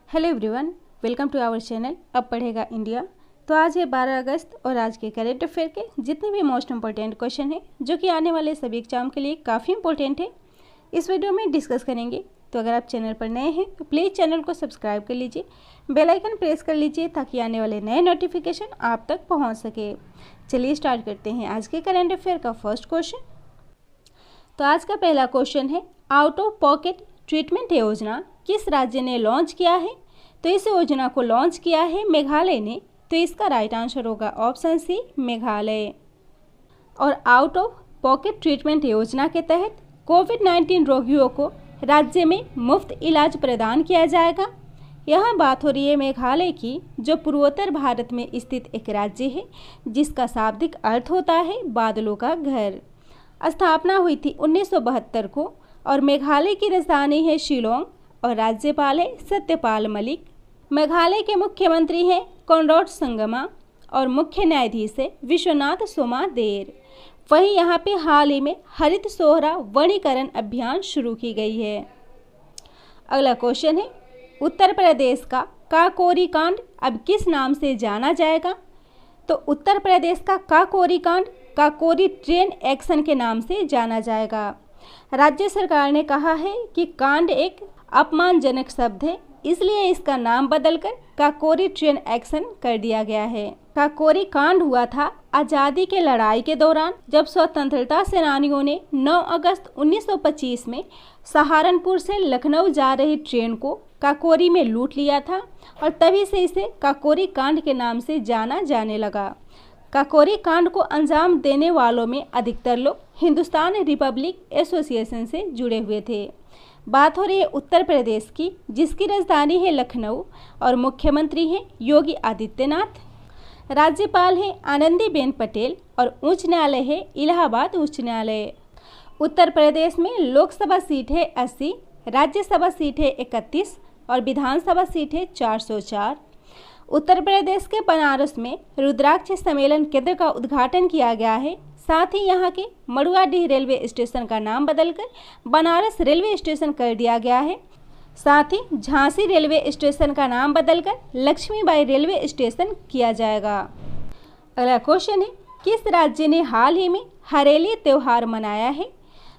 Hello everyone, welcome to our channel अब पढ़ेगा India. तो आज है 12 अगस्त और आज के करेंट अफेयर के जितने भी मोस्ट इंपॉर्टेंट क्वेश्चन हैं जो कि आने वाले सभी एग्जाम के लिए काफ़ी इंपॉर्टेंट है, इस वीडियो में डिस्कस करेंगे। तो अगर आप चैनल पर नए हैं तो प्लीज़ चैनल को सब्सक्राइब कर लीजिए, बेल आइकन प्रेस कर लीजिए ताकि आने वाले नए नोटिफिकेशन आप तक पहुँच सके। चलिए स्टार्ट करते हैं आज के करेंट अफेयर का फर्स्ट क्वेश्चन। तो आज का पहला क्वेश्चन है, आउट ऑफ पॉकेट ट्रीटमेंट योजना किस राज्य ने लॉन्च किया है? तो इस योजना को लॉन्च किया है मेघालय ने। तो इसका राइट आंसर होगा ऑप्शन सी, मेघालय। और आउट ऑफ पॉकेट ट्रीटमेंट योजना के तहत कोविड-19 रोगियों को राज्य में मुफ्त इलाज प्रदान किया जाएगा। यहाँ बात हो रही है मेघालय की, जो पूर्वोत्तर भारत में स्थित एक राज्य है जिसका शाब्दिक अर्थ होता है बादलों का घर। स्थापना हुई थी 1972 को और मेघालय की राजधानी है शिलोंग और राज्यपाल है सत्यपाल मलिक। मेघालय के मुख्यमंत्री हैं कॉनराड संगमा और मुख्य न्यायाधीश है विश्वनाथ सोमादेर। वहीं यहाँ पे हाल ही में हरित सोहरा वनीकरण अभियान शुरू की गई है। अगला क्वेश्चन है, उत्तर प्रदेश का काकोरी कांड अब किस नाम से जाना जाएगा? तो उत्तर प्रदेश का काकोरी कांड काकोरी ट्रेन एक्शन के नाम से जाना जाएगा। राज्य सरकार ने कहा है कि कांड एक अपमानजनक शब्द है, इसलिए इसका नाम बदलकर काकोरी ट्रेन एक्शन कर दिया गया है। काकोरी कांड हुआ था आज़ादी के लड़ाई के दौरान, जब स्वतंत्रता सेनानियों ने 9 अगस्त 1925 में सहारनपुर से लखनऊ जा रही ट्रेन को काकोरी में लूट लिया था और तभी से इसे काकोरी कांड के नाम से जाना जाने लगा। काकोरी कांड को अंजाम देने वालों में अधिकतर लोग हिंदुस्तान रिपब्लिक एसोसिएशन से जुड़े हुए थे। बात हो रही है उत्तर प्रदेश की, जिसकी राजधानी है लखनऊ और मुख्यमंत्री हैं योगी आदित्यनाथ। राज्यपाल हैं आनंदीबेन पटेल और उच्च न्यायालय है इलाहाबाद उच्च न्यायालय। उत्तर प्रदेश में लोकसभा सीट है 80, राज्यसभा सीट है 31 और विधानसभा सीट है 404। उत्तर प्रदेश के बनारस में रुद्राक्ष सम्मेलन केंद्र का उद्घाटन किया गया है। साथ ही यहाँ के मड़ुआडीह रेलवे स्टेशन का नाम बदलकर बनारस रेलवे स्टेशन कर दिया गया है। साथ ही झांसी रेलवे स्टेशन का नाम बदलकर लक्ष्मीबाई रेलवे स्टेशन किया जाएगा। अगला क्वेश्चन है, किस राज्य ने हाल ही में हरेली त्यौहार मनाया है?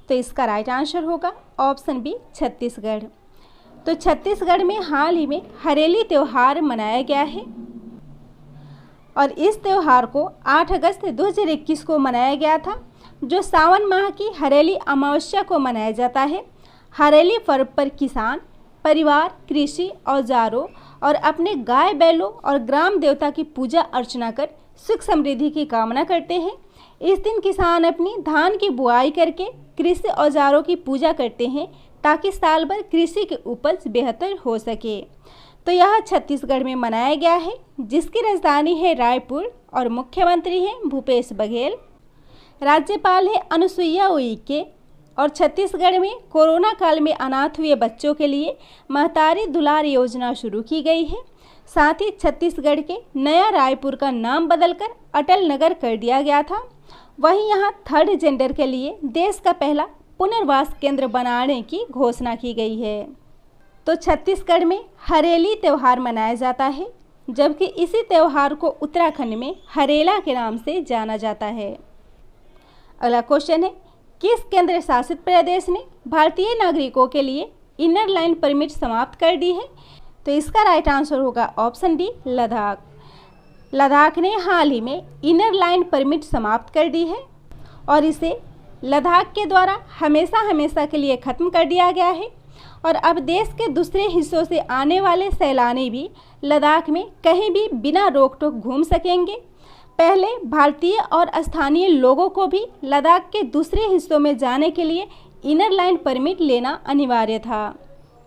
तो इसका राइट आंसर होगा ऑप्शन बी, छत्तीसगढ़। तो छत्तीसगढ़ में हाल ही में हरेली त्यौहार मनाया गया है और इस त्यौहार को 8 अगस्त 2021 को मनाया गया था, जो सावन माह की हरेली अमावस्या को मनाया जाता है। हरेली पर्व पर किसान परिवार कृषि औजारों और अपने गाय बैलों और ग्राम देवता की पूजा अर्चना कर सुख समृद्धि की कामना करते हैं। इस दिन किसान अपनी धान की बुआई करके कृषि औजारों की पूजा करते हैं ताकि साल भर कृषि की उपज बेहतर हो सके। तो यह छत्तीसगढ़ में मनाया गया है, जिसकी राजधानी है रायपुर और मुख्यमंत्री हैं भूपेश बघेल। राज्यपाल है अनुसुईया उइके और छत्तीसगढ़ में कोरोना काल में अनाथ हुए बच्चों के लिए महतारी दुलार योजना शुरू की गई है। साथ ही छत्तीसगढ़ के नया रायपुर का नाम बदलकर अटल नगर कर दिया गया था। वहीं यहाँ थर्ड जेंडर के लिए देश का पहला पुनर्वास केंद्र बनाने की घोषणा की गई है। तो छत्तीसगढ़ में हरेली त्यौहार मनाया जाता है, जबकि इसी त्यौहार को उत्तराखंड में हरेला के नाम से जाना जाता है। अगला क्वेश्चन है, किस केंद्र शासित प्रदेश ने भारतीय नागरिकों के लिए इनर लाइन परमिट समाप्त कर दी है? तो इसका राइट आंसर होगा ऑप्शन डी, लद्दाख। लद्दाख ने हाल ही में इनर लाइन परमिट समाप्त कर दी है और इसे लद्दाख के द्वारा हमेशा के लिए ख़त्म कर दिया गया है और अब देश के दूसरे हिस्सों से आने वाले सैलानी भी लद्दाख में कहीं भी बिना रोक टोक घूम सकेंगे। पहले भारतीय और स्थानीय लोगों को भी लद्दाख के दूसरे हिस्सों में जाने के लिए इनर लाइन परमिट लेना अनिवार्य था।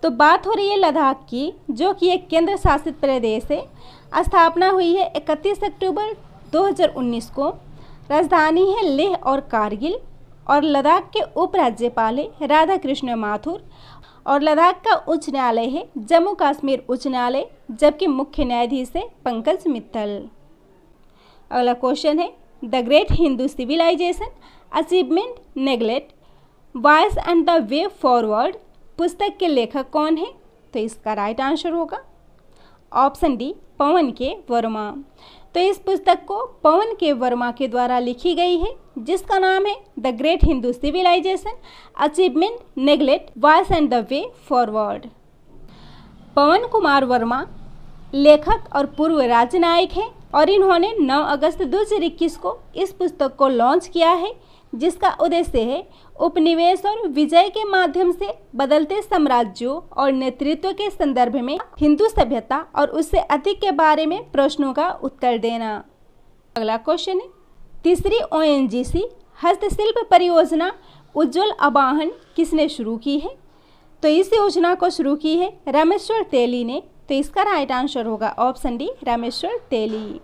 तो बात हो रही है लद्दाख की, जो कि एक केंद्र शासित प्रदेश है। स्थापना हुई है 31 अक्टूबर 2019 को। राजधानी है लेह और कारगिल और लद्दाख के उपराज्यपाल है राधा कृष्ण माथुर और लद्दाख का उच्च न्यायालय है जम्मू कश्मीर उच्च न्यायालय, जबकि मुख्य न्यायाधीश है पंकज मित्तल। अगला क्वेश्चन है, the great Hindu civilisation achievement neglect voice and the way forward पुस्तक के लेखक कौन है? तो इसका राइट आंसर होगा option D Pavan K Varma. तो इस पुस्तक को पवन के वर्मा के द्वारा लिखी गई है, जिसका नाम है the great Hindu civilisation, achievement, neglect, voice and the way forward. Pawan Kumar Varma लेखक और पूर्व राजनायक हैं और इन्होंने 9 अगस्त 2021 को इस पुस्तक को लॉन्च किया है, जिसका उद्देश्य है उपनिवेश और विजय के माध्यम से बदलते साम्राज्यों और नेतृत्व के संदर्भ में हिंदू सभ्यता और उससे अधिक के बारे में प्रश्नों का उत्तर देना। अगला क्वेश्चन है, तीसरी ONGC हस्तशिल्प परियोजना उज्ज्वल आवाहन किसने शुरू की है? तो इस योजना को शुरू की है रामेश्वर तेली ने। तो इसका राइट आंसर होगा ऑप्शन डी रामेश्वर तेली।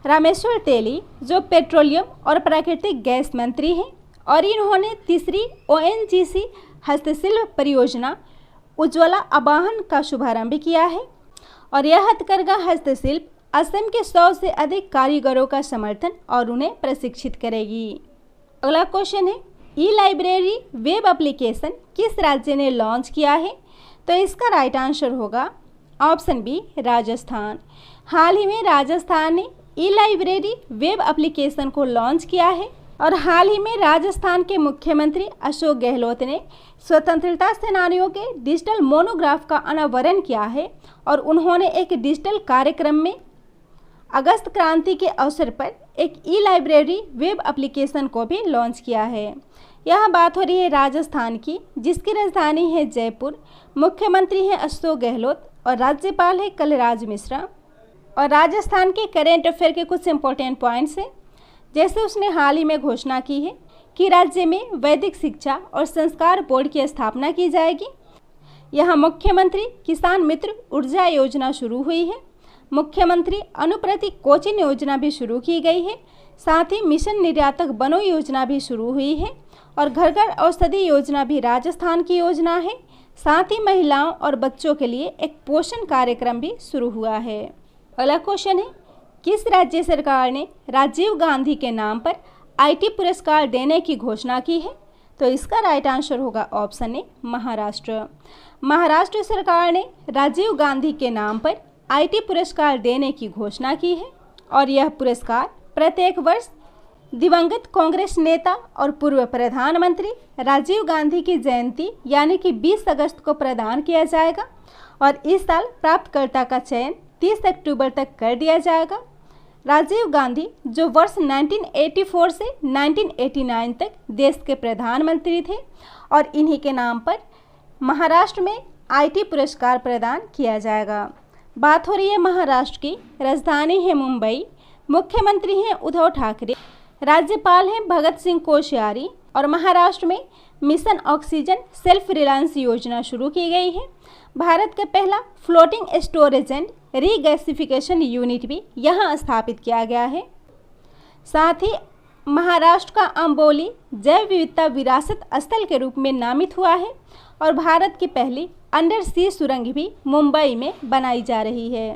रामेश्वर तेली जो पेट्रोलियम और प्राकृतिक गैस मंत्री हैं और इन्होंने तीसरी ONGC हस्तशिल्प परियोजना उज्ज्वला आवाहन का शुभारंभ किया है और यह हथकरघा हस्तशिल्प असम के 100 से अधिक कारीगरों का समर्थन और उन्हें प्रशिक्षित करेगी। अगला क्वेश्चन है, ई लाइब्रेरी वेब एप्लीकेशन किस राज्य ने लॉन्च किया है? तो इसका राइट आंसर होगा ऑप्शन बी राजस्थान। हाल ही में राजस्थान ने ई लाइब्रेरी वेब एप्लीकेशन को लॉन्च किया है और हाल ही में राजस्थान के मुख्यमंत्री अशोक गहलोत ने स्वतंत्रता सेनानियों के डिजिटल मोनोग्राफ का अनावरण किया है और उन्होंने एक डिजिटल कार्यक्रम में अगस्त क्रांति के अवसर पर एक ई लाइब्रेरी वेब एप्लीकेशन को भी लॉन्च किया है। यह बात हो रही है राजस्थान की, जिसकी राजधानी है जयपुर, मुख्यमंत्री हैं अशोक गहलोत और राज्यपाल है कलराज मिश्रा। और राजस्थान के करेंट अफेयर के कुछ इंपॉर्टेंट पॉइंट्स हैं, जैसे उसने हाल ही में घोषणा की है कि राज्य में वैदिक शिक्षा और संस्कार बोर्ड की स्थापना की जाएगी। यहाँ मुख्यमंत्री किसान मित्र ऊर्जा योजना शुरू हुई है। मुख्यमंत्री अनुप्रति कोचिंग योजना भी शुरू की गई है। साथ ही मिशन निर्यातक बनो योजना भी शुरू हुई है और घर घर औषधि योजना भी राजस्थान की योजना है। साथ ही महिलाओं और बच्चों के लिए एक पोषण कार्यक्रम भी शुरू हुआ है। अगला क्वेश्चन है, किस राज्य सरकार ने राजीव गांधी के नाम पर IT पुरस्कार देने की घोषणा की है? तो इसका राइट आंसर होगा ऑप्शन ए महाराष्ट्र। महाराष्ट्र सरकार ने राजीव गांधी के नाम पर IT पुरस्कार देने की घोषणा की है और यह पुरस्कार प्रत्येक वर्ष दिवंगत कांग्रेस नेता और पूर्व प्रधानमंत्री राजीव गांधी की जयंती यानी कि 20 अगस्त को प्रदान किया जाएगा और इस साल प्राप्तकर्ता का चयन 30 अक्टूबर तक कर दिया जाएगा। राजीव गांधी जो वर्ष 1984 से 1989 तक देश के प्रधानमंत्री थे और इन्हीं के नाम पर महाराष्ट्र में IT पुरस्कार प्रदान किया जाएगा। बात हो रही है महाराष्ट्र की, राजधानी है मुंबई, मुख्यमंत्री हैं उद्धव ठाकरे, राज्यपाल हैं भगत सिंह कोश्यारी और महाराष्ट्र में मिशन ऑक्सीजन सेल्फ रिलायंस योजना शुरू की गई है। भारत का पहला floating storage and regasification unit भी यहाँ स्थापित किया गया है। साथ ही महाराष्ट्र का अंबोली जैव विविधता विरासत स्थल के रूप में नामित हुआ है और भारत की पहली अंडर सी सुरंग भी मुंबई में बनाई जा रही है।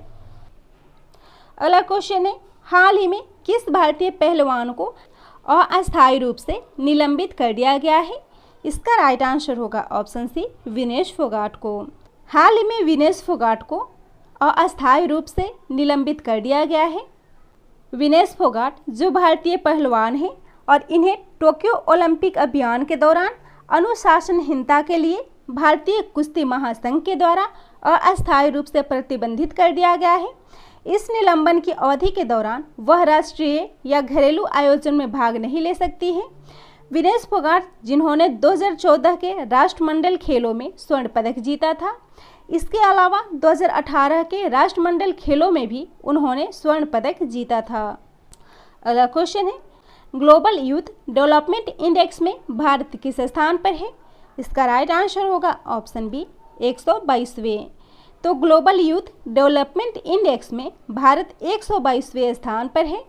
अगला क्वेश्चन है, हाल ही में किस भारतीय पहलवान को अस्थायी रूप से निलंबित कर दिया गया है? इसका राइट आंसर होगा ऑप्शन सी विनेश फोगाट को। हाल ही में विनेश फोगाट को अस्थायी रूप से निलंबित कर दिया गया है। विनेश फोगाट जो भारतीय पहलवान हैं और इन्हें टोक्यो ओलंपिक अभियान के दौरान अनुशासनहीनता के लिए भारतीय कुश्ती महासंघ के द्वारा अस्थायी रूप से प्रतिबंधित कर दिया गया है। इस निलंबन की अवधि के दौरान वह राष्ट्रीय या घरेलू आयोजन में भाग नहीं ले सकती है। विनेश फोगाट जिन्होंने 2014 के राष्ट्रमंडल खेलों में स्वर्ण पदक जीता था, इसके अलावा 2018 के राष्ट्रमंडल खेलों में भी उन्होंने स्वर्ण पदक जीता था। अगला क्वेश्चन है, ग्लोबल यूथ डेवलपमेंट इंडेक्स में भारत किस स्थान पर है? इसका राइट आंसर होगा ऑप्शन बी 122वें। तो ग्लोबल यूथ डेवलपमेंट इंडेक्स में भारत 122वें स्थान पर है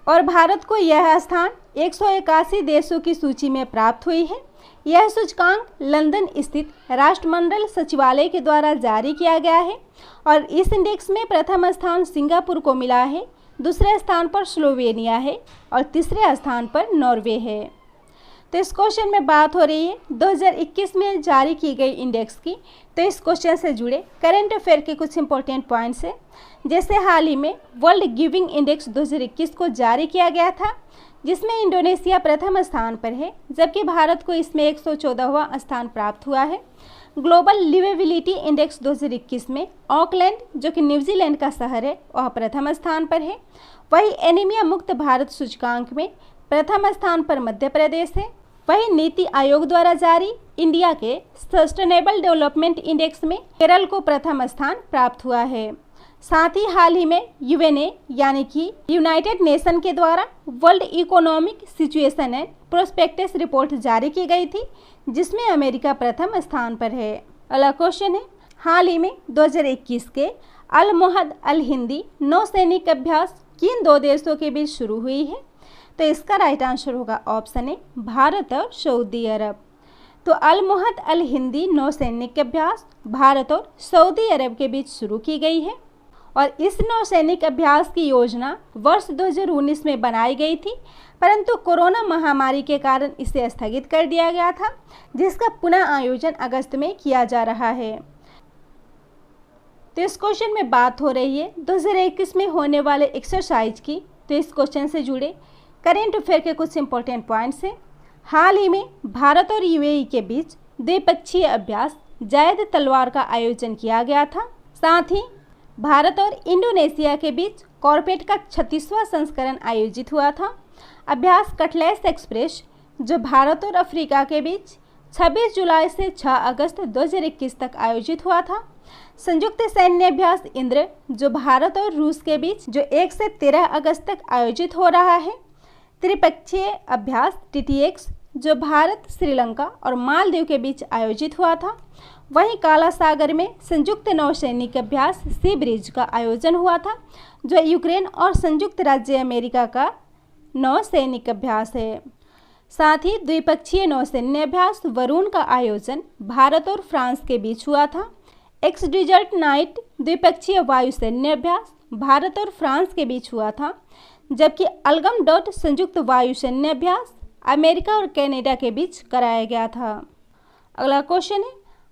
और भारत को यह स्थान 181 देशों की सूची में प्राप्त हुई है। यह सूचकांक लंदन स्थित राष्ट्रमंडल सचिवालय के द्वारा जारी किया गया है और इस इंडेक्स में प्रथम स्थान सिंगापुर को मिला है, दूसरे स्थान पर स्लोवेनिया है और तीसरे स्थान पर नॉर्वे है। तो इस क्वेश्चन में बात हो रही है 2021 में जारी की गई इंडेक्स की। तो इस क्वेश्चन से जुड़े करंट अफेयर के कुछ इंपॉर्टेंट पॉइंट्स हैं। जैसे हाल ही में वर्ल्ड गिविंग इंडेक्स 2021 को जारी किया गया था, जिसमें इंडोनेशिया प्रथम स्थान पर है, जबकि भारत को इसमें 114वां स्थान प्राप्त हुआ है। ग्लोबल लिवेबिलिटी इंडेक्स 2021 में ऑकलैंड, जो कि न्यूजीलैंड का शहर है, वह प्रथम स्थान पर है। वही एनीमिया मुक्त भारत सूचकांक में प्रथम स्थान पर मध्य प्रदेश है। वही नीति आयोग द्वारा जारी इंडिया के सस्टेनेबल डेवलपमेंट इंडेक्स में केरल को प्रथम स्थान प्राप्त हुआ है। साथ ही हाल ही में यूएनए यानी कि यूनाइटेड नेशन के द्वारा world economic situation and prospectus report जारी की गई थी, जिसमें अमेरिका प्रथम स्थान पर है। अगला क्वेश्चन है, हाल ही में 2021 के अल मोहद अल हिंदी नौसैनिक अभ्यास किन दो देशों के बीच शुरू हुई है? तो इसका राइट आंसर होगा ऑप्शन ए, भारत और सऊदी अरब। तो अल मोहद अल हिंदी नौसैनिक अभ्यास भारत और सऊदी अरब के बीच शुरू की गई है और इस नौसैनिक अभ्यास की योजना वर्ष 2019 में बनाई गई थी, परंतु कोरोना महामारी के कारण इसे स्थगित कर दिया गया था, जिसका पुनः आयोजन अगस्त में किया जा रहा है। तो इस क्वेश्चन में बात हो रही है 2021 में होने वाले एक्सरसाइज की। तो इस क्वेश्चन से जुड़े करेंट अफेयर के कुछ इंपॉर्टेंट पॉइंट्स हैं। हाल ही में भारत और यूएई के बीच द्विपक्षीय अभ्यास जायद तलवार का आयोजन किया गया था। साथ ही भारत और इंडोनेशिया के बीच कॉर्पेट का 36वां संस्करण आयोजित हुआ था। अभ्यास कटलेस एक्सप्रेस, जो भारत और अफ्रीका के बीच 26 जुलाई से 6 अगस्त 2021 तक आयोजित हुआ था। संयुक्त सैन्य अभ्यास इंद्र, जो भारत और रूस के बीच जो 1 से 13 अगस्त तक आयोजित हो रहा है। त्रिपक्षीय अभ्यास टीटीएक्स, जो भारत, श्रीलंका और मालदीव के बीच आयोजित हुआ था। वहीं काला सागर में संयुक्त नौसैनिक अभ्यास सी ब्रिज का आयोजन हुआ था, जो यूक्रेन और संयुक्त राज्य अमेरिका का नौसैनिक अभ्यास है। साथ ही द्विपक्षीय नौसैन्य अभ्यास वरुण का आयोजन भारत और फ्रांस के बीच हुआ था। एक्स डिजर्ट नाइट द्विपक्षीय वायुसैन्य अभ्यास भारत और फ्रांस के बीच हुआ था, जबकि अलगम डॉट संयुक्त वायुसैन्य अभ्यास अमेरिका और कनाडा के बीच कराया गया था। अगला क्वेश्चन है,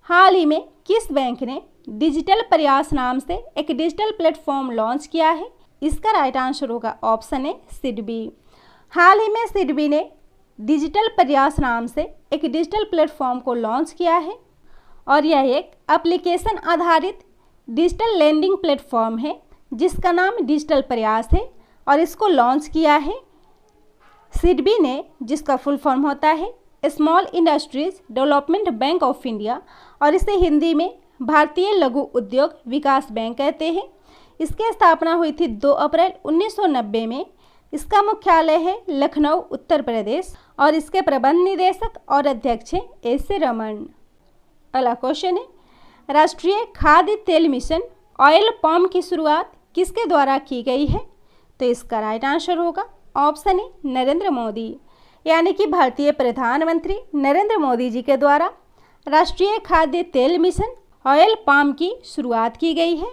हाल ही में किस बैंक ने डिजिटल प्रयास नाम से एक डिजिटल प्लेटफॉर्म लॉन्च किया है? इसका राइट आंसर होगा ऑप्शन ए, सिडबी। हाल ही में सिडबी ने डिजिटल प्रयास नाम से एक डिजिटल प्लेटफॉर्म को लॉन्च किया है और यह एक एप्लीकेशन आधारित डिजिटल लैंडिंग प्लेटफॉर्म है, जिसका नाम डिजिटल प्रयास है और इसको लॉन्च किया है सिडबी ने, जिसका फुल फॉर्म होता है small industries development bank of India और इसे हिंदी में भारतीय लघु उद्योग विकास बैंक कहते हैं। इसकी स्थापना हुई थी 2 अप्रैल 1990 में। इसका मुख्यालय है लखनऊ, उत्तर प्रदेश और इसके प्रबंध निदेशक और अध्यक्ष हैं एस रमन। अगला क्वेश्चन है, राष्ट्रीय खाद्य तेल मिशन ऑयल पाम की शुरुआत किसके द्वारा की गई है? तो इसका राइट आंसर होगा ऑप्शन ए, नरेंद्र मोदी। यानी कि भारतीय प्रधानमंत्री नरेंद्र मोदी जी के द्वारा राष्ट्रीय खाद्य तेल मिशन ऑयल पाम की शुरुआत की गई है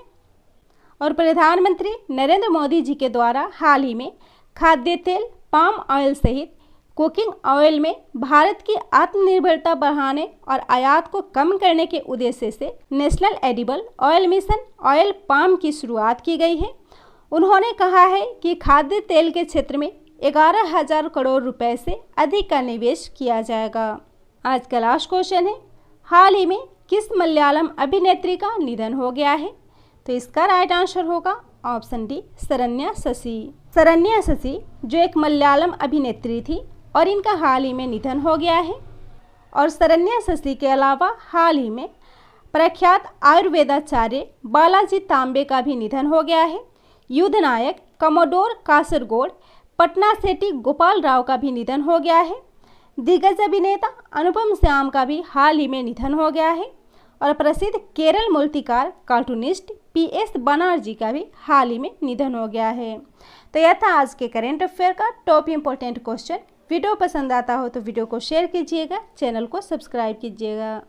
और प्रधानमंत्री नरेंद्र मोदी जी के द्वारा हाल ही में खाद्य तेल, पाम ऑयल सहित कुकिंग ऑयल में भारत की आत्मनिर्भरता बढ़ाने और आयात को कम करने के उद्देश्य से national edible oil mission oil palm की शुरुआत की गई है। उन्होंने कहा है कि खाद्य तेल के क्षेत्र में 11,000 करोड़ रुपए से अधिक का निवेश किया जाएगा। आज का लास्ट क्वेश्चन है, हाल ही में किस मलयालम अभिनेत्री का निधन हो गया है? तो इसका राइट आंसर होगा ऑप्शन डी, शरण्या शशि। शरण्या शशि जो एक मलयालम अभिनेत्री थी और इनका हाल ही में निधन हो गया है। और शरण्या शशि के अलावा हाल ही में प्रख्यात आयुर्वेदाचार्य बालाजी तांबे का भी निधन हो गया है। युद्ध नायक कमोडोर कासरगोड पटना सेठी गोपाल राव का भी निधन हो गया है। दिग्गज अभिनेता अनुपम श्याम का भी हाल ही में निधन हो गया है और प्रसिद्ध केरल मूर्तिकार कार्टूनिस्ट PS बनर्जी का भी हाल ही में निधन हो गया है। तो यह था आज के करेंट अफेयर का टॉप इम्पोर्टेंट क्वेश्चन। वीडियो पसंद आता हो तो वीडियो को शेयर कीजिएगा, चैनल को सब्सक्राइब कीजिएगा।